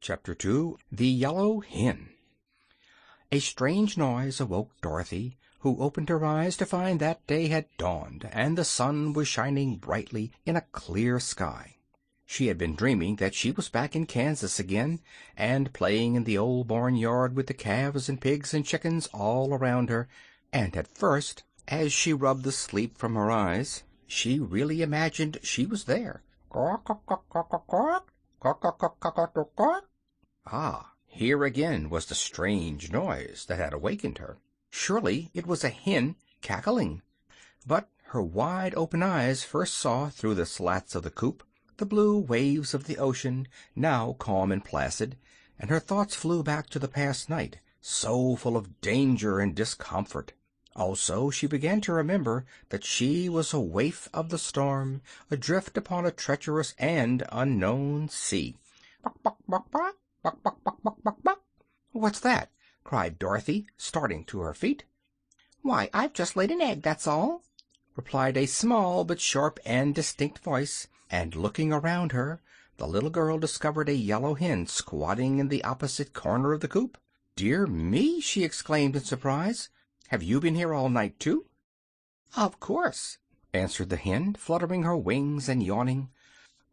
Chapter 2. The Yellow Hen. A strange noise awoke Dorothy, who opened her eyes to find that day had dawned, and the sun was shining brightly in a clear sky. She had been dreaming that she was back in Kansas again, and playing in the old barnyard with the calves and pigs and chickens all around her, and at first, as she rubbed the sleep from her eyes, she really imagined she was there. Ah, here again was the strange noise that had awakened her. Surely it was a hen cackling. But her wide-open eyes first saw, through the slats of the coop, the blue waves of the ocean, now calm and placid, and her thoughts flew back to the past night, so full of danger and discomfort. Also she began to remember that she was a waif of the storm, adrift upon a treacherous and unknown sea. "Buck, buck, buck, buck, buck, buck, buck, buck, buck, buck." "What's that?" cried Dorothy, starting to her feet. "Why, I've just laid an egg, that's all," replied a small but sharp and distinct voice, and looking around her, the little girl discovered a yellow hen squatting in the opposite corner of the coop. "Dear me!" she exclaimed in surprise. "Have you been here all night, too?" "Of course," answered the hen, fluttering her wings and yawning.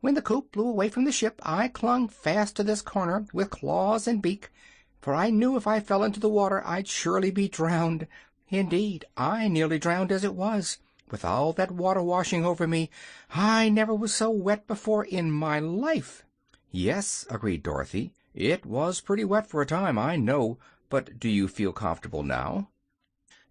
"When the coop blew away from the ship, I clung fast to this corner with claws and beak, for I knew if I fell into the water I'd surely be drowned. Indeed, I nearly drowned as it was. With all that water washing over me, I never was so wet before in my life." "Yes," agreed Dorothy, "it was pretty wet for a time, I know. But do you feel comfortable now?"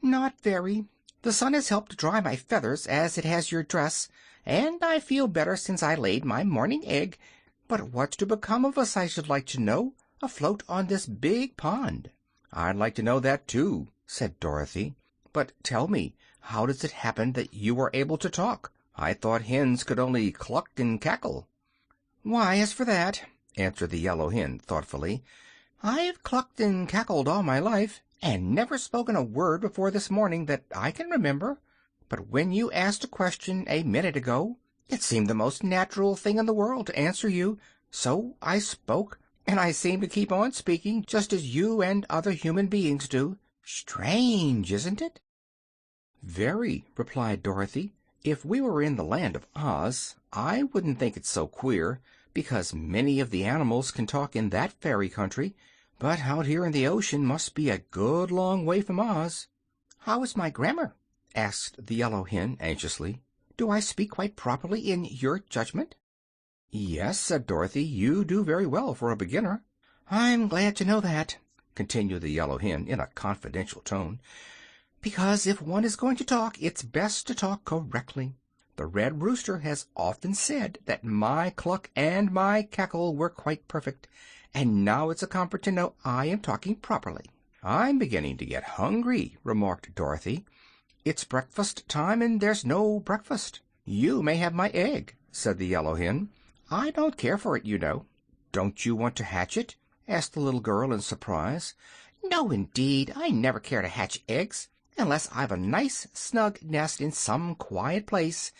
"Not very. The sun has helped dry my feathers, as it has your dress, and I feel better since I laid my morning egg. But what's to become of us, I should like to know, afloat on this big pond?" "I'd like to know that, too," said Dorothy. "But tell me, how does it happen that you are able to talk? I thought hens could only cluck and cackle." "Why, as for that," answered the yellow hen thoughtfully, "I've clucked and cackled all my life, and never spoken a word before this morning that I can remember. But when you asked a question a minute ago, it seemed the most natural thing in the world to answer you, so I spoke, and I seem to keep on speaking, just as you and other human beings do. Strange, isn't it?" "Very," replied Dorothy. "If we were in the land of Oz, I wouldn't think it so queer, because many of the animals can talk in that fairy country. But out here in the ocean must be a good long way from Oz." "How is my grammar?" asked the yellow hen anxiously. "Do I speak quite properly in your judgment?" "Yes," said Dorothy, "you do very well for a beginner." "I'm glad to know that," continued the yellow hen in a confidential tone, "because if one is going to talk, it's best to talk correctly. The red rooster has often said that my cluck and my cackle were quite perfect, and now it's a comfort to know I am talking properly." "I'm beginning to get hungry," remarked Dorothy. "It's breakfast time, and there's no breakfast." "You may have my egg," said the yellow hen. "I don't care for it, you know." "Don't you want to hatch it?" asked the little girl in surprise. "No, indeed. I never care to hatch eggs unless I've a nice snug nest in some quiet place,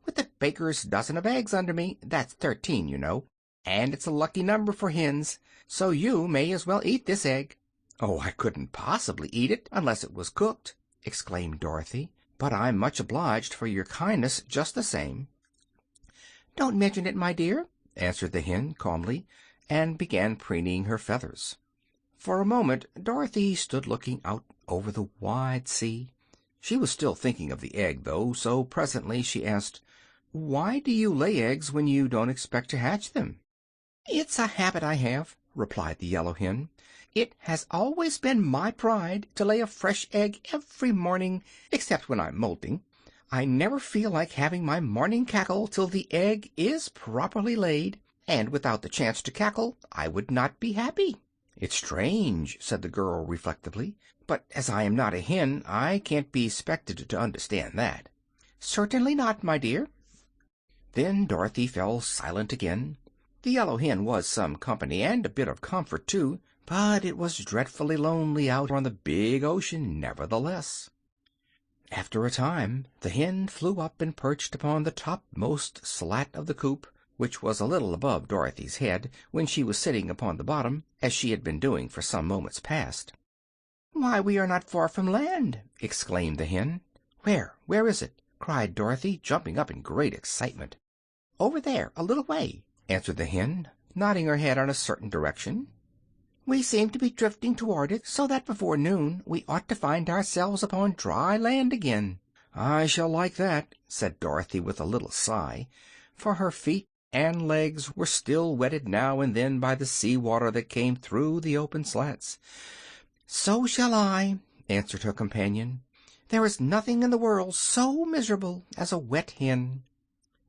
with a baker's dozen of eggs under me. That's 13, you know, and it's a lucky number for hens. So you may as well eat this egg." "Oh, I couldn't possibly eat it unless it was cooked," exclaimed Dorothy. "But I'm much obliged for your kindness just the same." "Don't mention it, my dear," answered the hen calmly, and began preening her feathers. For a moment Dorothy stood looking out over the wide sea. She was still thinking of the egg, though, so presently she asked, "Why do you lay eggs when you don't expect to hatch them?" "It's a habit I have," replied the yellow hen. "It has always been my pride to lay a fresh egg every morning, except when I'm molting. I never feel like having my morning cackle till the egg is properly laid, and without the chance to cackle I would not be happy." "It's strange," said the girl reflectively, "but as I am not a hen I can't be expected to understand that." "Certainly not, my dear." Then Dorothy fell silent again. The yellow hen was some company, and a bit of comfort, too, but it was dreadfully lonely out on the big ocean, nevertheless. After a time the hen flew up and perched upon the topmost slat of the coop, which was a little above Dorothy's head when she was sitting upon the bottom, as she had been doing for some moments past. "Why, we are not far from land!" exclaimed the hen. "Where is it?" cried Dorothy, jumping up in great excitement. "Over there, a little way," answered the hen, nodding her head in a certain direction. "We seem to be drifting toward it, so that before noon we ought to find ourselves upon dry land again." "I shall like that," said Dorothy with a little sigh, for her feet and legs were still wetted now and then by the sea water that came through the open slats. "So shall I," answered her companion. "There is nothing in the world so miserable as a wet hen."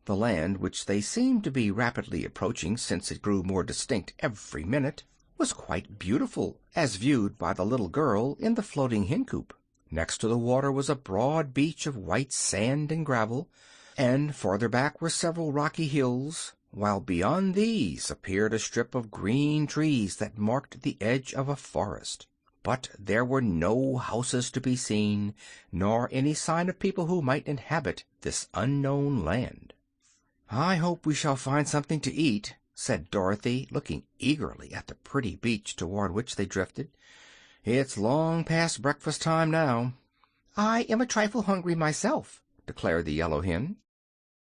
The land, which they seemed to be rapidly approaching, since it grew more distinct every minute, was quite beautiful as viewed by the little girl in the floating hen coop. Next to the water was a broad beach of white sand and gravel, and farther back were several rocky hills, while beyond these appeared a strip of green trees that marked the edge of a forest. But there were no houses to be seen, nor any sign of people who might inhabit this unknown land. "I hope we shall find something to eat," said Dorothy, looking eagerly at the pretty beach toward which they drifted. "It's long past breakfast time now." "I am a trifle hungry myself," declared the Yellow Hen.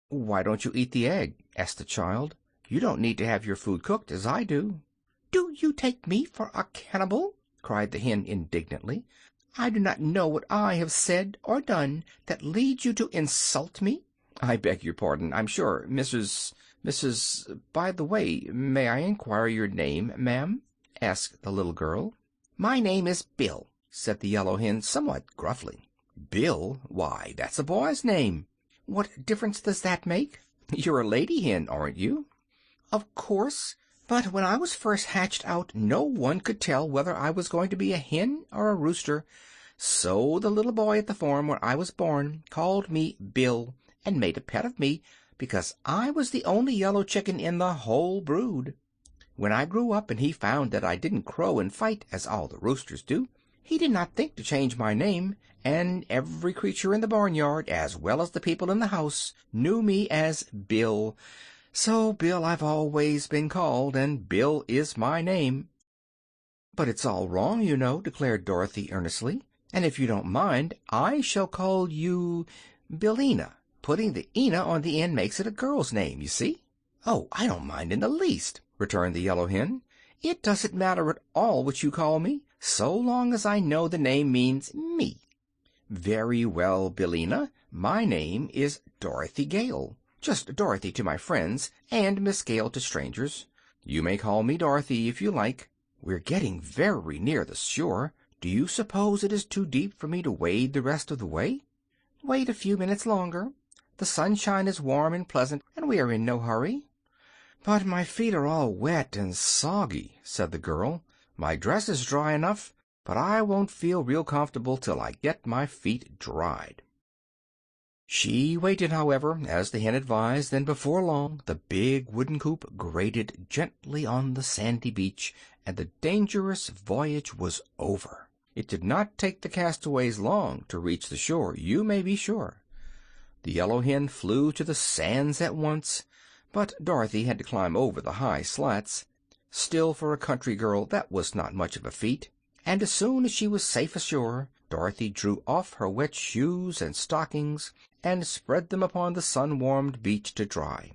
"Why don't you eat the egg?" asked the child. "You don't need to have your food cooked, as I do." "Do you take me for a cannibal?" cried the hen indignantly. "I do not know what I have said or done that leads you to insult me." "I beg your pardon. I'm sure By the way, may I inquire your name, ma'am?" asked the little girl. "My name is Bill," said the Yellow Hen somewhat gruffly. "Bill? Why, that's a boy's name." "What difference does that make?" "You're a lady hen, aren't you?" "Of course. But when I was first hatched out no one could tell whether I was going to be a hen or a rooster. So the little boy at the farm where I was born called me Bill, and made a pet of me because I was the only yellow chicken in the whole brood. When I grew up and he found that I didn't crow and fight as all the roosters do, he did not think to change my name, and every creature in the barnyard, as well as the people in the house, knew me as Bill. So Bill I've always been called, and Bill is my name." "But it's all wrong, you know," declared Dorothy earnestly, "and if you don't mind, I shall call you Billina. Putting the "ina" on the end makes it a girl's name, you see." "Oh, I don't mind in the least," returned the Yellow Hen. "It doesn't matter at all what you call me, so long as I know the name means me." "Very well, Billina. My name is Dorothy Gale. Just Dorothy to my friends, and Miss Gale to strangers. You may call me Dorothy if you like. We're getting very near the shore. Do you suppose it is too deep for me to wade the rest of the way?" "Wait a few minutes longer. The sunshine is warm and pleasant, and we are in no hurry." "But my feet are all wet and soggy," said the girl. "My dress is dry enough, but I won't feel real comfortable till I get my feet dried." She waited, however, as the hen advised, and before long the big wooden coop grated gently on the sandy beach, and the dangerous voyage was over. It did not take the castaways long to reach the shore, you may be sure. The Yellow Hen flew to the sands at once, but Dorothy had to climb over the high slats. Still, for a country girl, that was not much of a feat, and as soon as she was safe ashore, Dorothy drew off her wet shoes and stockings and spread them upon the sun-warmed beach to dry.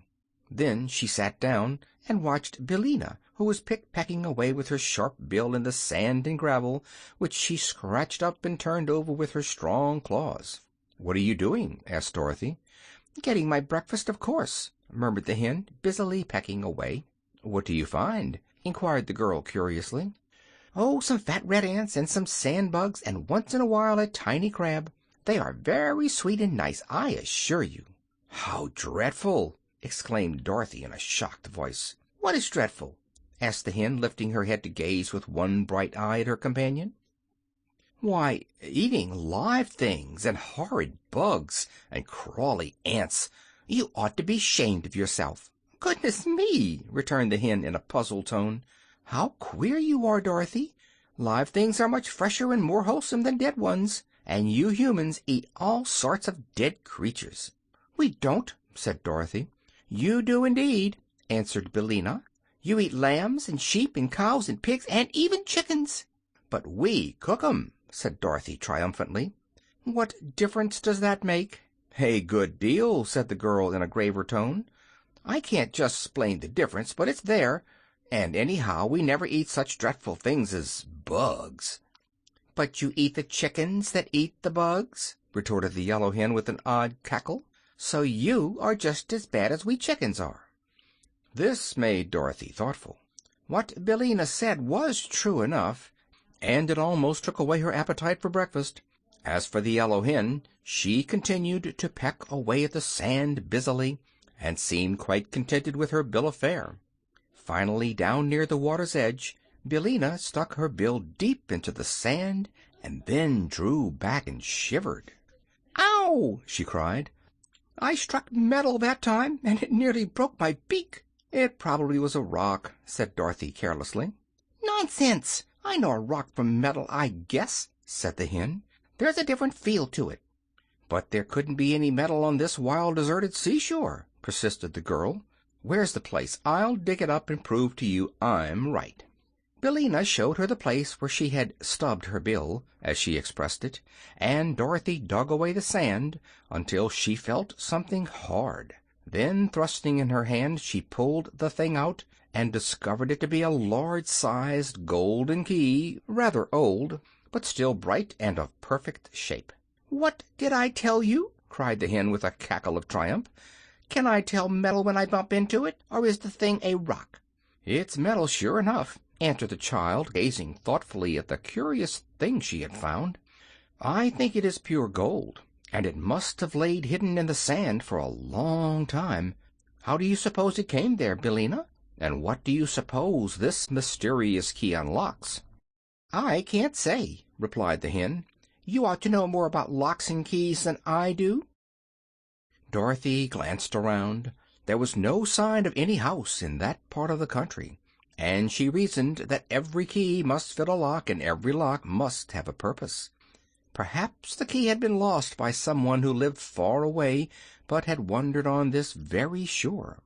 Then she sat down and watched Billina, who was pick-pecking away with her sharp bill in the sand and gravel, which she scratched up and turned over with her strong claws. "What are you doing?" asked Dorothy. "Getting my breakfast, of course," murmured the hen, busily pecking away. "What do you find?" inquired the girl curiously. "Oh, some fat red ants and some sand bugs, and once in a while a tiny crab. They are very sweet and nice, I assure you." "How dreadful!" exclaimed Dorothy in a shocked voice. "What is dreadful?" asked the hen, lifting her head to gaze with one bright eye at her companion. "Why, eating live things, and horrid bugs, and crawly ants. You ought to be ashamed of yourself." "Goodness me!" returned the hen in a puzzled tone. "How queer you are, Dorothy. Live things are much fresher and more wholesome than dead ones, and you humans eat all sorts of dead creatures." "We don't," said Dorothy. "You do indeed. answered Billina. "You eat lambs and sheep and cows and pigs and even chickens." "But we cook 'em," said Dorothy triumphantly. "What difference does that make?" "A good deal," said the girl in a graver tone. "I can't just 'splain the difference, but it's there. And anyhow, we never eat such dreadful things as bugs." "But you eat the chickens that eat the bugs," retorted the Yellow Hen with an odd cackle. "So you are just as bad as we chickens are." This made Dorothy thoughtful. What Billina said was true enough, and it almost took away her appetite for breakfast. As for the Yellow Hen, she continued to peck away at the sand busily, and seemed quite contented with her bill of fare. Finally, down near the water's edge, Billina stuck her bill deep into the sand and then drew back and shivered. "Ow!" she cried. "I struck metal that time, and it nearly broke my beak." "It probably was a rock," said Dorothy carelessly. "Nonsense! I know a rock from metal, I guess," said the hen. "There's a different feel to it." "But there couldn't be any metal on this wild, deserted seashore," persisted the girl. "Where's the place? I'll dig it up and prove to you I'm right." Billina showed her the place where she had "stubbed her bill," as she expressed it, and Dorothy dug away the sand until she felt something hard. Then, thrusting in her hand, she pulled the thing out and discovered it to be a large-sized golden key, rather old, but still bright and of perfect shape. "What did I tell you?" cried the hen with a cackle of triumph. "Can I tell metal when I bump into it, or is the thing a rock?" "It's metal, sure enough," answered the child, gazing thoughtfully at the curious thing she had found. "I think it is pure gold, and it must have laid hidden in the sand for a long time. How do you suppose it came there, Billina? And what do you suppose this mysterious key unlocks?" "I can't say," replied the hen. "You ought to know more about locks and keys than I do." Dorothy glanced around. There was no sign of any house in that part of the country, and she reasoned that every key must fit a lock and every lock must have a purpose. Perhaps the key had been lost by someone who lived far away but had wandered on this very shore.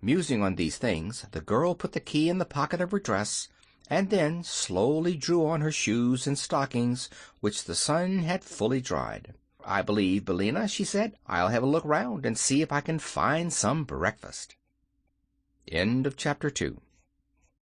Musing on these things, the girl put the key in the pocket of her dress, and then slowly drew on her shoes and stockings, which the sun had fully dried. "I believe, Billina," she said, "I'll have a look round and see if I can find some breakfast." End of chapter 2.